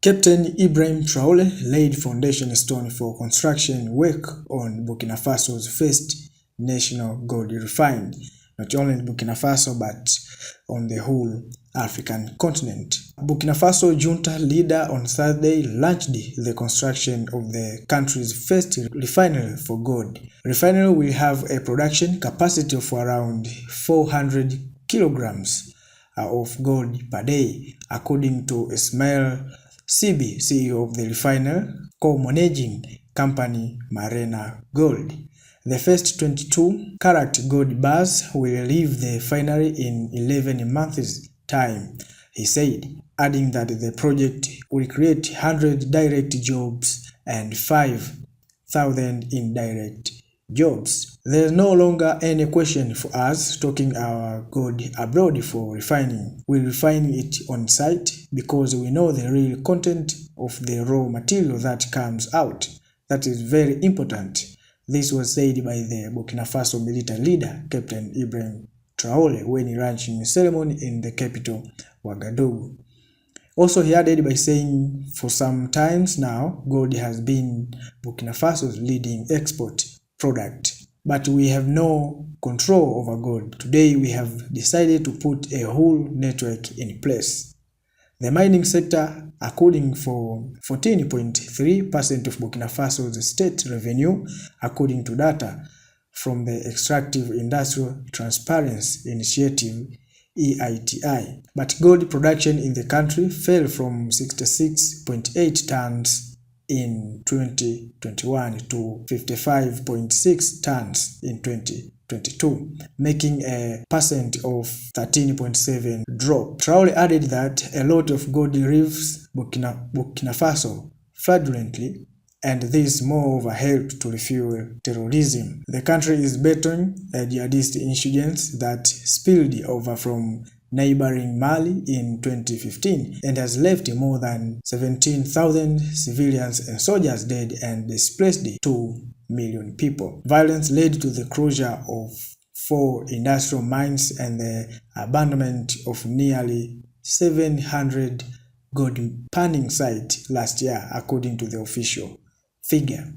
Captain Ibrahim Traore laid foundation stone for construction work on Burkina Faso's first national gold refinery, not only in Burkina Faso but on the whole African continent. Burkina Faso junta leader on Thursday launched the construction of the country's first refinery for gold. Refinery will have a production capacity of around 400 kilograms of gold per day, according to Ismail Sibi, CEO of the refinery, co-managing company Marena Gold. The first 22-carat gold bars will leave the refinery in 11 months' time, he said, adding that the project will create 100 direct jobs and 5,000 indirect jobs. There is no longer any question for us taking our gold abroad for refining. We refine it on site because we know the real content of the raw material that comes out. That is very important. This was said by the Burkina Faso military leader, Captain Ibrahim Traore, when launching a ceremony in the capital, Ouagadougou. Also, he added by saying, for some times now, gold has been Burkina Faso's leading export product, but we have no control over gold. Today, we have decided to put a whole network in place. The mining sector, according for 14.3% of Burkina Faso's state revenue, according to data from the Extractive Industrial Transparency Initiative, EITI. But gold production in the country fell from 66.8 tons in 2021 to 55.6 tons in 2022, making a percent of 13.7 drop. Traore added that a lot of gold leaves Burkina Faso fraudulently, and this moreover helped to refuel terrorism. The country is battling jihadist insurgents that spilled over from neighboring Mali in 2015 and has left more than 17,000 civilians and soldiers dead and displaced 2 million people. Violence led to the closure of 4 industrial mines and the abandonment of nearly 700 gold panning sites last year, according to the official figure.